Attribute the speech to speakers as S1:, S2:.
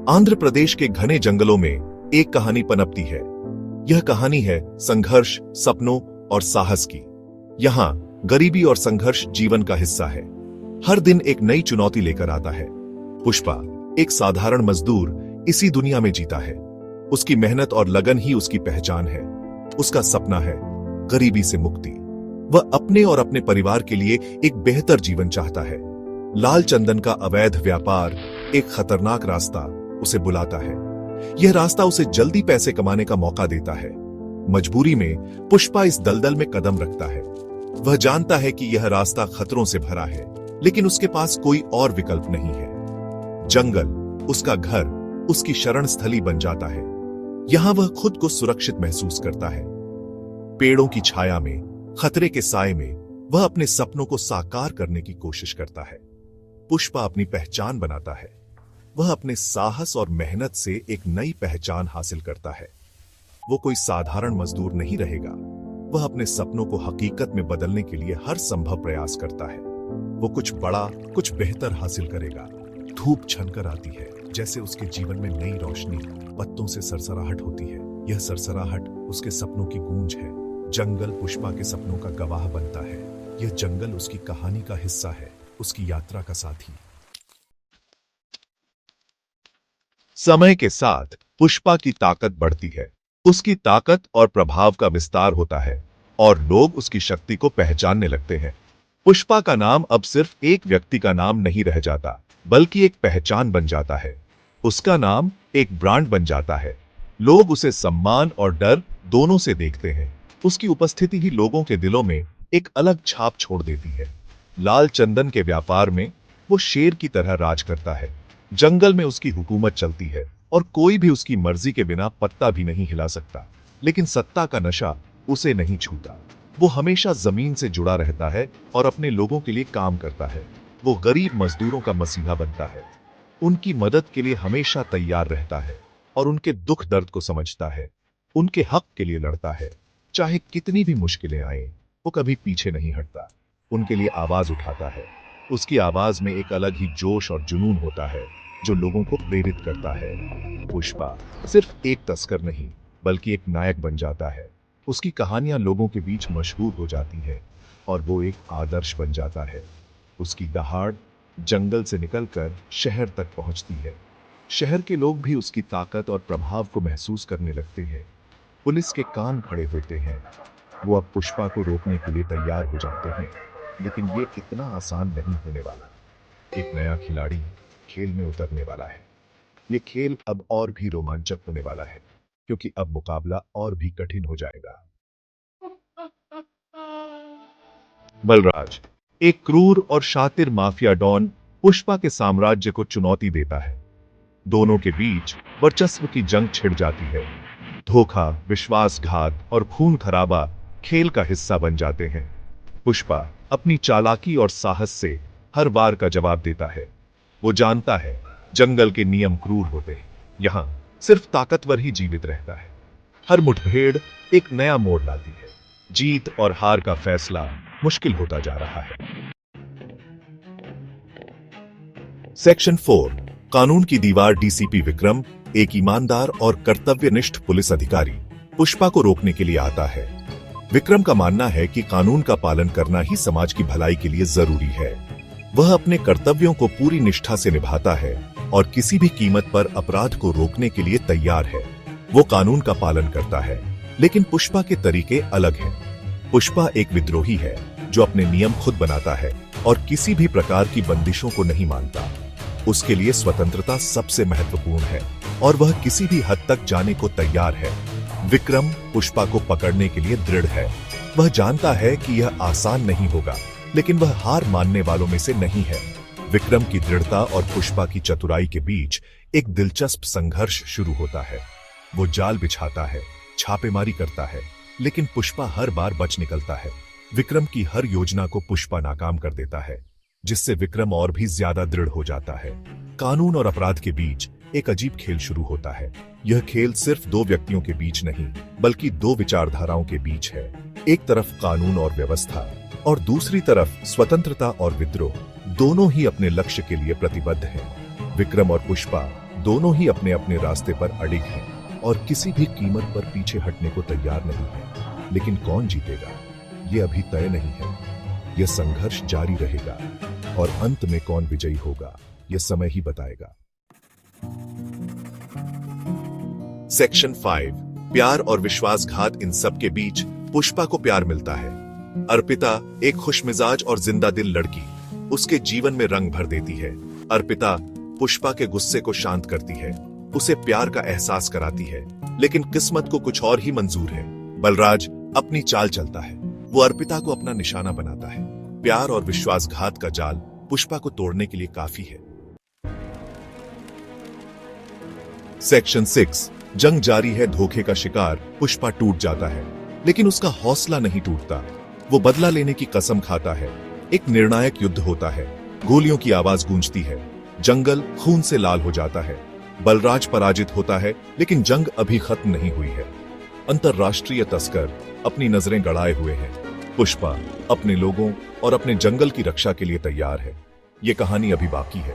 S1: आंध्र प्रदेश के घने जंगलों में एक कहानी पनपती है। यह कहानी है संघर्ष, सपनों और साहस की। यहाँ गरीबी और संघर्ष जीवन का हिस्सा है। हर दिन एक नई चुनौती लेकर आता है। पुष्पा एक साधारण मजदूर इसी दुनिया में जीता है। उसकी मेहनत और लगन ही उसकी पहचान है। उसका सपना है गरीबी से मुक्ति। वह अपने और अपने परिवार के लिए एक बेहतर जीवन चाहता है। लाल चंदन का अवैध व्यापार, एक खतरनाक रास्ता उसे बुलाता है। यह रास्ता उसे जल्दी पैसे कमाने का मौका देता है। मजबूरी में पुष्पा इस दलदल में कदम रखता है। वह जानता है कि यह रास्ता खतरों से भरा है, लेकिन उसके पास कोई और विकल्प नहीं है। जंगल उसका घर, उसकी शरण स्थली बन जाता है। यहां वह खुद को सुरक्षित महसूस करता है। पेड़ों की छाया में, खतरे के साए में वह अपने सपनों को साकार करने की कोशिश करता है। पुष्पा अपनी पहचान बनाता है। वह अपने साहस और मेहनत से एक नई पहचान हासिल करता है। वो कोई साधारण मजदूर नहीं रहेगा। वह अपने सपनों को हकीकत में बदलने के लिए हर संभव प्रयास करता है। वो कुछ बड़ा, कुछ बेहतर हासिल करेगा। धूप छनकर आती है, जैसे उसके जीवन में नई रोशनी, पत्तों से सरसराहट होती है। यह सरसराहट उसके सपनों की गूंज है। जंगल पुष्पा के सपनों का गवाह बनता है। यह जंगल उसकी कहानी का हिस्सा है, उसकी यात्रा का साथी। समय के साथ पुष्पा की ताकत बढ़ती है। उसकी ताकत और प्रभाव का विस्तार होता है और लोग उसकी शक्ति को पहचानने लगते हैं। पुष्पा का नाम अब सिर्फ एक व्यक्ति का नाम नहीं रह जाता, बल्कि एक पहचान बन जाता है। उसका नाम एक ब्रांड बन जाता है। लोग उसे सम्मान और डर दोनों से देखते हैं। उसकी उपस्थिति ही लोगों के दिलों में एक अलग छाप छोड़ देती है। लाल चंदन के व्यापार में वो शेर की तरह राज करता है। जंगल में उसकी हुकूमत चलती है और कोई भी उसकी मर्जी के बिना पत्ता भी नहीं हिला सकता। लेकिन सत्ता का नशा उसे नहीं छूता। वो हमेशा जमीन से जुड़ा रहता है और अपने लोगों के लिए काम करता है। वो गरीब मजदूरों का मसीहा बनता है। उनकी मदद के लिए हमेशा तैयार रहता है और उनके दुख दर्द को समझता है। उनके हक के लिए लड़ता है। चाहे कितनी भी मुश्किलें आए, वो कभी पीछे नहीं हटता। उनके लिए आवाज उठाता है। उसकी आवाज में एक अलग ही जोश और जुनून होता है, जो लोगों को प्रेरित करता है। पुष्पा सिर्फ एक तस्कर नहीं, बल्कि एक नायक बन जाता है। उसकी कहानियां लोगों के बीच मशहूर हो जाती है और वो एक आदर्श बन जाता है। उसकी दहाड़ जंगल से निकलकर शहर तक पहुंचती है। शहर के लोग भी उसकी ताकत और प्रभाव को महसूस करने लगते हैं। पुलिस के कान खड़े होते हैं। वो अब पुष्पा को रोकने के लिए तैयार हो जाते हैं, लेकिन ये इतना आसान नहीं होने वाला। एक नया खिलाड़ी खेल में उतरने वाला है। ये खेल अब और भी रोमांचक होने वाला है, क्योंकि अब मुकाबला और भी कठिन हो जाएगा। बलराज, एक क्रूर और शातिर माफिया डॉन, पुष्पा के साम्राज्य को चुनौती देता है। दोनों के बीच वर्चस्व की जंग छिड़ जाती है। धोखा, विश्वासघात और खून खराबा खेल का हिस्सा बन जाते हैं। पुष्पा अपनी चालाकी और साहस से हर बार का जवाब देता है। वो जानता है जंगल के नियम क्रूर होते हैं। यहां सिर्फ ताकतवर ही जीवित रहता है। हर मुठभेड़ एक नया मोड़ लाती है। जीत और हार का फैसला मुश्किल होता जा रहा है। सेक्शन 4, कानून की दीवार। डीसीपी विक्रम, एक ईमानदार और कर्तव्यनिष्ठ पुलिस अधिकारी, पुष्पा को रोकने के लिए आता है। विक्रम का मानना है कि कानून का पालन करना ही समाज की भलाई के लिए जरूरी है। वह अपने कर्तव्यों को पूरी निष्ठा से निभाता है और किसी भी कीमत पर अपराध को रोकने के लिए तैयार है। वो कानून का पालन करता है, लेकिन पुष्पा के तरीके अलग हैं। पुष्पा एक विद्रोही है, जो अपने नियम खुद बनाता है और किसी भी प्रकार की बंदिशों को नहीं मानता। उसके लिए स्वतंत्रता सबसे महत्वपूर्ण है और वह किसी भी हद तक जाने को तैयार है। विक्रम पुष्पा को पकड़ने के लिए दृढ़ है। वह जानता है कि यह आसान नहीं होगा, लेकिन वह हार मानने वालों में से नहीं है। विक्रम की दृढ़ता और पुष्पा की चतुराई के बीच एक दिलचस्प संघर्ष शुरू होता है। वो जाल बिछाता है, छापेमारी करता है, लेकिन पुष्पा हर बार बच निकलता है। विक्रम की हर योजना को पुष्पा नाकाम कर देता है, जिससे विक्रम और भी ज्यादा दृढ़ हो जाता है। कानून और अपराध के बीच एक अजीब खेल शुरू होता है। यह खेल सिर्फ दो व्यक्तियों के बीच नहीं, बल्कि दो विचारधाराओं के बीच है। एक तरफ कानून और व्यवस्था और दूसरी तरफ स्वतंत्रता और विद्रोह। दोनों ही अपने लक्ष्य के लिए प्रतिबद्ध हैं। विक्रम और पुष्पा दोनों ही अपने अपने रास्ते पर अडिग हैं और किसी भी कीमत पर पीछे हटने को तैयार नहीं है। लेकिन कौन जीतेगा, ये अभी तय नहीं है। यह संघर्ष जारी रहेगा और अंत में कौन विजयी होगा, यह समय ही बताएगा। सेक्शन 5, प्यार और विश्वासघात। इन सब के बीच पुष्पा को प्यार मिलता है। अर्पिता, एक खुशमिजाज और जिंदा दिल लड़की, उसके जीवन में रंग भर देती है। अर्पिता पुष्पा के गुस्से को शांत करती है, उसे प्यार का एहसास कराती है, लेकिन किस्मत को कुछ और ही मंजूर है। बलराज अपनी चाल चलता है, वो अर्पिता को अपना निशाना बनाता है। प्यार और विश्वासघात का जाल पुष्पा को तोड़ने के लिए काफी है। सेक्शन 6, जंग जारी है। धोखे का शिकार पुष्पा टूट जाता है, लेकिन उसका हौसला नहीं टूटता। वो बदला लेने की कसम खाता है। एक निर्णायक युद्ध होता है, गोलियों की आवाज गूंजती है, जंगल खून से लाल हो जाता है। बलराज पराजित होता है, लेकिन जंग अभी खत्म नहीं हुई है। अंतरराष्ट्रीय तस्कर अपनी नजरें गड़ाए हुए हैं। पुष्पा अपने लोगों और अपने जंगल की रक्षा के लिए तैयार है। ये कहानी अभी बाकी है।